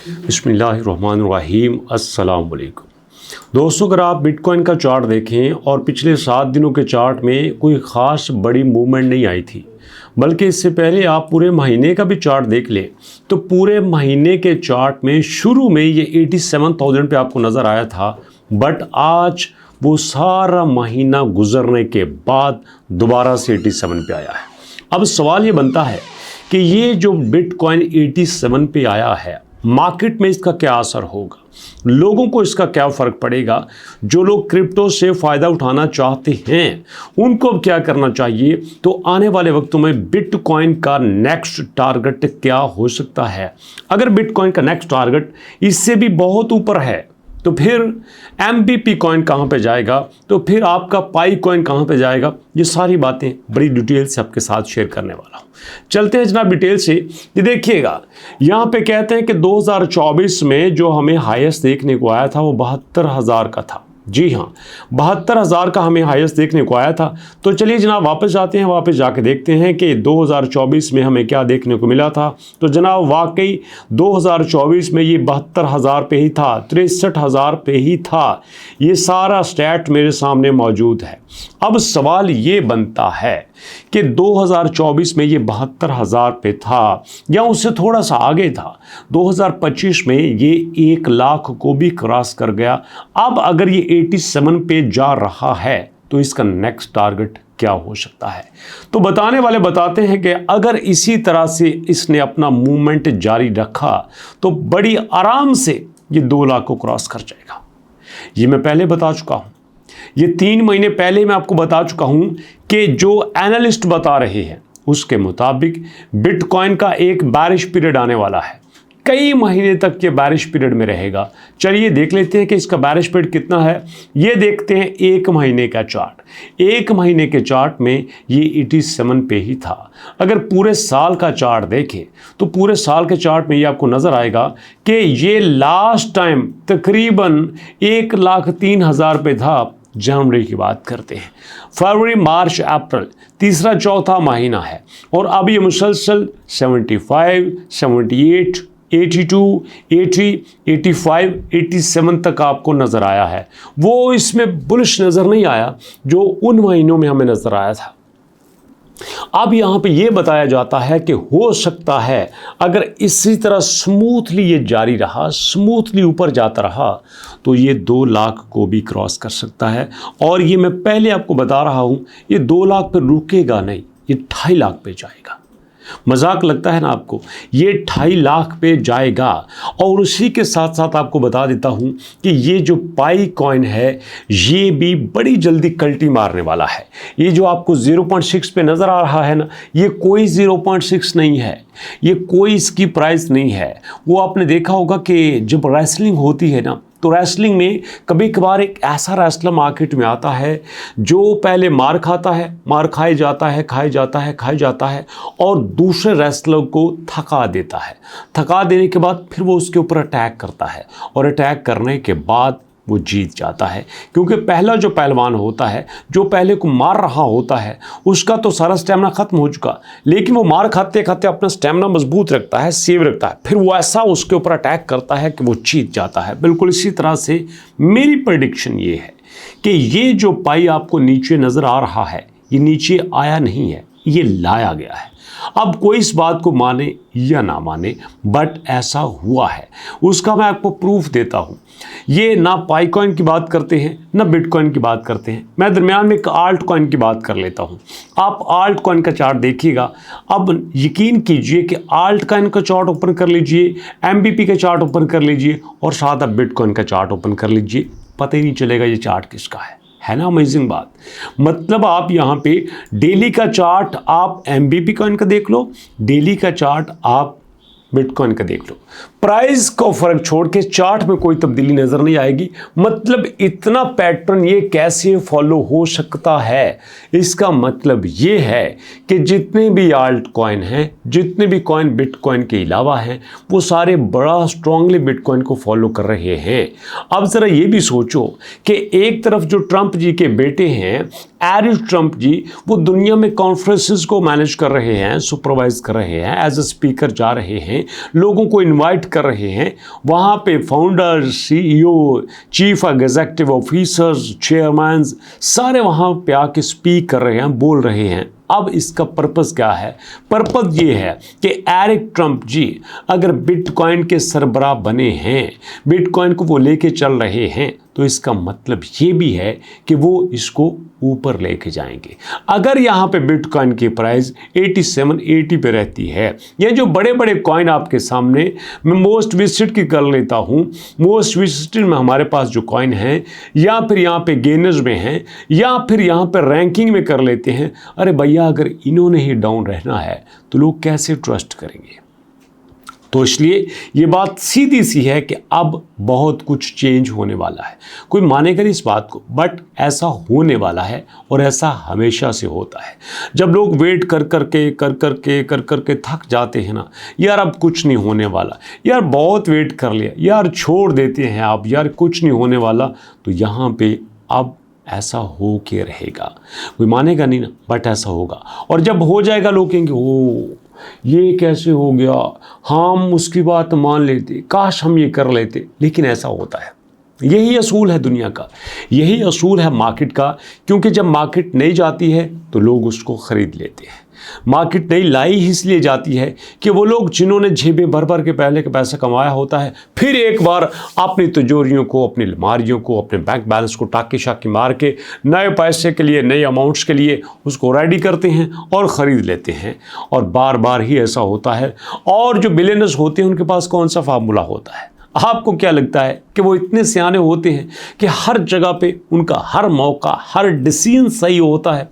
बिस्मिल्लाहिर्रहमानिर्रहीम, अस्सलाम वालेकुम। दोस्तों, अगर आप बिटकॉइन का चार्ट देखें और पिछले 7 दिनों के चार्ट में कोई ख़ास बड़ी मूवमेंट नहीं आई थी, बल्कि इससे पहले आप पूरे महीने का भी चार्ट देख लें तो पूरे महीने के चार्ट में शुरू में ये 87,000 पे आपको नज़र आया था। बट आज वो सारा महीना गुजरने के बाद दोबारा से 87 पे आया है। अब सवाल ये बनता है कि ये जो बिटकॉइन 87 पे आया है, मार्केट में इसका क्या असर होगा, लोगों को इसका क्या फ़र्क पड़ेगा। जो लोग क्रिप्टो से फ़ायदा उठाना चाहते हैं उनको अब क्या करना चाहिए, तो आने वाले वक्तों में बिटकॉइन का नेक्स्ट टारगेट क्या हो सकता है। अगर बिटकॉइन का नेक्स्ट टारगेट इससे भी बहुत ऊपर है तो फिर MBP कॉइन कहाँ पे जाएगा, तो फिर आपका पाई कॉइन कहाँ पे जाएगा। ये सारी बातें बड़ी डिटेल से आपके साथ शेयर करने वाला हूँ। चलते हैं जनाब डिटेल से। ये देखिएगा, यहाँ पे कहते हैं कि 2024 में जो हमें हाईएस्ट देखने को आया था वो 72,000 का था। जी हाँ, 72,000 का हमें हाईएस्ट देखने को आया था। तो चलिए जनाब वापस जाते हैं, वापस जाके देखते हैं कि 2024 में हमें क्या देखने को मिला था। तो जनाब वाकई 2024 में ये 72,000 पे ही था, 63,000 पे ही था। ये सारा स्टैट मेरे सामने मौजूद है। अब सवाल ये बनता है कि 2024 में ये 72,000 पे था या उससे थोड़ा सा आगे था। 2025 में ये 1 लाख को भी क्रॉस कर गया। अब अगर ये 87 पे जा रहा है तो इसका नेक्स्ट टारगेट क्या हो सकता है। तो बताने वाले बताते हैं कि अगर इसी तरह से इसने अपना मूवमेंट जारी रखा तो बड़ी आराम से ये 2 लाख को क्रॉस कर जाएगा। ये मैं पहले बता चुका हूँ, ये 3 महीने पहले मैं आपको बता चुका हूं कि जो एनालिस्ट बता रहे हैं उसके मुताबिक बिटकॉइन का एक बैरिश पीरियड आने वाला है। कई महीने तक ये बैरिश पीरियड में रहेगा। चलिए देख लेते हैं कि इसका बैरिश पीरियड कितना है। ये देखते हैं 1 महीने का चार्ट। 1 महीने के चार्ट में ये 87 पे ही था। अगर पूरे साल का चार्ट देखें तो पूरे साल के चार्ट में ये आपको नज़र आएगा कि ये लास्ट टाइम तकरीबन 1,03,000 पे था। जनवरी की बात करते हैं, फरवरी, मार्च, अप्रैल, तीसरा चौथा महीना है और अब ये मुसलसल 75, 78, 82, 80, 85, 87 तक आपको नज़र आया है। वो इसमें बुलिश नज़र नहीं आया जो उन महीनों में हमें नज़र आया था। अब यहाँ पे ये बताया जाता है कि हो सकता है अगर इसी तरह स्मूथली ये जारी रहा, स्मूथली ऊपर जाता रहा तो ये 2 लाख को भी क्रॉस कर सकता है। और ये मैं पहले आपको बता रहा हूँ, ये 2 लाख पे रुकेगा नहीं, ये 2.5 लाख पे जाएगा। मजाक लगता है ना आपको, ये 2.5 लाख पे जाएगा। और उसी के साथ साथ आपको बता देता हूं कि ये जो पाई कॉइन है ये भी बड़ी जल्दी कल्टी मारने वाला है। ये जो आपको 0.6 पे नज़र आ रहा है ना, ये कोई 0.6 नहीं है, ये कोई इसकी प्राइस नहीं है। वो आपने देखा होगा कि जब रेसलिंग होती है ना, तो रेसलिंग में कभी कभार एक ऐसा रेसलर मार्केट में आता है जो पहले मार खाता है, मार खाए जाता है, खाए जाता है और दूसरे रेसलर को थका देता है। थका देने के बाद फिर वो उसके ऊपर अटैक करता है और अटैक करने के बाद वो जीत जाता है। क्योंकि पहला जो पहलवान होता है, जो पहले को मार रहा होता है, उसका तो सारा स्टेमिना खत्म हो चुका, लेकिन वो मार खाते खाते अपना स्टेमिना मजबूत रखता है, सेव रखता है, फिर वो ऐसा उसके ऊपर अटैक करता है कि वो जीत जाता है। बिल्कुल इसी तरह से मेरी प्रेडिक्शन ये है कि ये जो पाई आपको नीचे नज़र आ रहा है, ये नीचे आया नहीं है, ये लाया गया है। अब कोई इस बात को माने या ना माने, बट ऐसा हुआ है, उसका मैं आपको प्रूफ देता हूँ। ये ना पाई कॉइन की बात करते हैं ना बिटकॉइन की बात करते हैं, मैं दरमियान में एक आल्ट कॉइन की बात कर लेता हूँ। आप आल्ट कॉइन का चार्ट देखिएगा। अब यकीन कीजिए कि आल्ट कॉइन का चार्ट ओपन कर लीजिए, MBP का चार्ट ओपन कर लीजिए और साथ आप बिटकॉइन का चार्ट ओपन कर लीजिए, पता ही नहीं चलेगा ये चार्ट किसका है ना। अमेजिंग बात। मतलब आप यहाँ पे डेली का चार्ट आप MBP कॉइन का देख लो, डेली का चार्ट आप बिटकॉइन का देख लो, प्राइस को फर्क छोड़ के चार्ट में कोई तब्दीली नजर नहीं आएगी। मतलब इतना पैटर्न ये कैसे फॉलो हो सकता है। इसका मतलब ये है कि जितने भी आल्ट कॉइन हैं, जितने भी कॉइन बिटकॉइन के अलावा हैं, वो सारे बड़ा स्ट्रांगली बिटकॉइन को फॉलो कर रहे हैं। अब ज़रा ये भी सोचो कि एक तरफ जो ट्रंप जी के बेटे हैं एरिक ट्रम्प जी वो दुनिया में कॉन्फ्रेंसेस को मैनेज कर रहे हैं, सुपरवाइज कर रहे हैं, एज अ स्पीकर जा रहे हैं, लोगों को इनवाइट कर रहे हैं, वहाँ पे founder, CEO, chief executive officers, chairman सारे वहाँ पे आके स्पीक कर रहे हैं, बोल रहे हैं। अब इसका पर्पस क्या है? पर्पस ये है कि एरिक ट्रम्प जी अगर बिटकॉइन के सरबराह बने हैं, बिटकॉइन को वो लेके चल रहे हैं, तो इसका मतलब ये भी है कि वो इसको ऊपर लेके जाएंगे। अगर यहाँ पे बिटकॉइन की प्राइस 87-80 पे रहती है, ये जो बड़े बड़े कॉइन आपके सामने, मैं मोस्ट विजिटेड की कर लेता हूँ, मोस्ट विजिटेड में हमारे पास जो कॉइन हैं, या फिर यहाँ पे गेनर्स में हैं, या फिर यहाँ पे रैंकिंग में कर लेते हैं। अरे भैया, अगर इन्होंने ही डाउन रहना है तो लोग कैसे ट्रस्ट करेंगे? तो इसलिए ये बात सीधी सी है कि अब बहुत कुछ चेंज होने वाला है। कोई मानेगा नहीं इस बात को, बट ऐसा होने वाला है और ऐसा हमेशा से होता है। जब लोग वेट कर करके थक जाते हैं ना, यार अब कुछ नहीं होने वाला, यार बहुत वेट कर लिया, यार छोड़ देते हैं आप, यार कुछ नहीं होने वाला, तो यहाँ पे अब ऐसा हो के रहेगा। कोई मानेगा नहीं ना, बट ऐसा होगा। और जब हो जाएगा लोग कहेंगे ओ ये कैसे हो गया, हम उसकी बात मान लेते, काश हम ये कर लेते। लेकिन ऐसा होता है, यही असूल है दुनिया का, यही असूल है मार्केट का। क्योंकि जब मार्केट नहीं जाती है तो लोग उसको ख़रीद लेते हैं। मार्केट नहीं लाई इसलिए जाती है कि वो लोग जिन्होंने जेबें भर भर के पहले का पैसा कमाया होता है, फिर एक बार अपनी तिजोरियों को, अपनी अलमारियों को, अपने बैंक बैलेंस को टाकी शाकी मार के नए पैसे के लिए, नए अमाउंट्स के लिए उसको रेडी करते हैं और ख़रीद लेते हैं। और बार बार ही ऐसा होता है। और जो बिलियनर्स होते हैं उनके पास कौन सा फार्मूला होता है? आपको क्या लगता है कि वो इतने सियाने होते हैं कि हर जगह पे उनका हर मौका, हर डिसीजन सही होता है?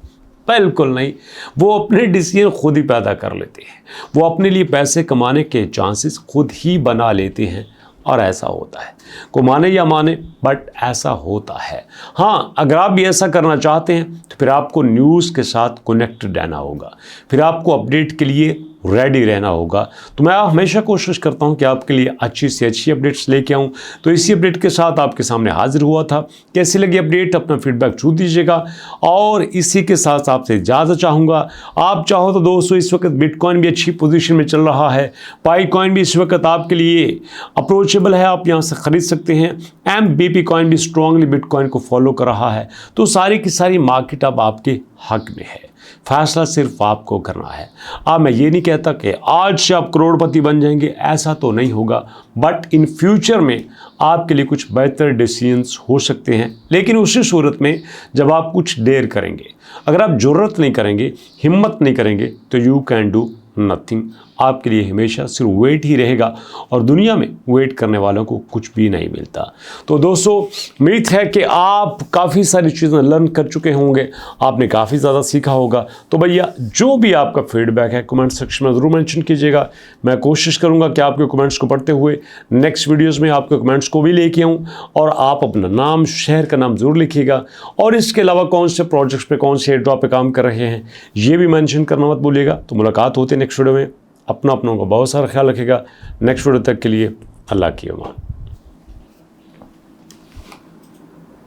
बिल्कुल नहीं। वो अपने डिसीजन खुद ही पैदा कर लेते हैं, वो अपने लिए पैसे कमाने के चांसेस खुद ही बना लेते हैं। और ऐसा होता है, को माने या माने, बट ऐसा होता है। हाँ, अगर आप भी ऐसा करना चाहते हैं तो फिर आपको न्यूज़ के साथ कनेक्टेड रहना होगा, फिर आपको अपडेट के लिए रेडी रहना होगा। तो मैं हमेशा कोशिश करता हूं कि आपके लिए अच्छी से अच्छी अपडेट्स लेके आऊं। तो इसी अपडेट के साथ आपके सामने हाजिर हुआ था। कैसी लगी अपडेट, अपना फीडबैक छू दीजिएगा। और इसी के साथ आपसे इजाज़त चाहूँगा। आप चाहो तो दोस्तों, इस वक्त बिटकॉइन भी अच्छी पोजीशन में चल रहा है, पाई कॉइन भी इस वक्त आपके लिए अप्रोचेबल है, आप यहाँ से ख़रीद सकते हैं। MBP कॉइन भी स्ट्रांगली बिटकॉइन को फॉलो कर रहा है। तो सारी की सारी मार्केट अब आपके हक में है। फैसला सिर्फ आपको करना है। अब मैं ये नहीं कहता कि आज से आप करोड़पति बन जाएंगे, ऐसा तो नहीं होगा, बट इन फ्यूचर में आपके लिए कुछ बेहतर डिसीजंस हो सकते हैं। लेकिन उसी सूरत में जब आप कुछ देर करेंगे, अगर आप ज़रूरत नहीं करेंगे, हिम्मत नहीं करेंगे, तो यू कैन डू नथिंग। आपके लिए हमेशा सिर्फ वेट ही रहेगा। और दुनिया में वेट करने वालों को कुछ भी नहीं मिलता। तो दोस्तों, उम्मीद है कि आप काफ़ी सारी चीज़ें लर्न कर चुके होंगे, आपने काफ़ी ज़्यादा सीखा होगा। तो भैया, जो भी आपका फीडबैक है कमेंट सेक्शन में ज़रूर मेंशन कीजिएगा। मैं कोशिश करूँगा कि आपके कमेंट्स को पढ़ते हुए नेक्स्ट वीडियोज़ में आपके कमेंट्स को भी लेके आऊँ। और आप अपना नाम, शहर का नाम ज़रूर लिखिएगा। और इसके अलावा कौन से प्रोजेक्ट्स पे, कौन से एयरड्रॉप पे काम कर रहे हैं, ये भी मेंशन करना मत भूलिएगा। तो मुलाकात होती है नेक्स्ट वीडियो में। अपनों का बहुत सारा ख्याल रखिएगा। नेक्स्ट वीडियो तक के लिए अल्लाह की अमान।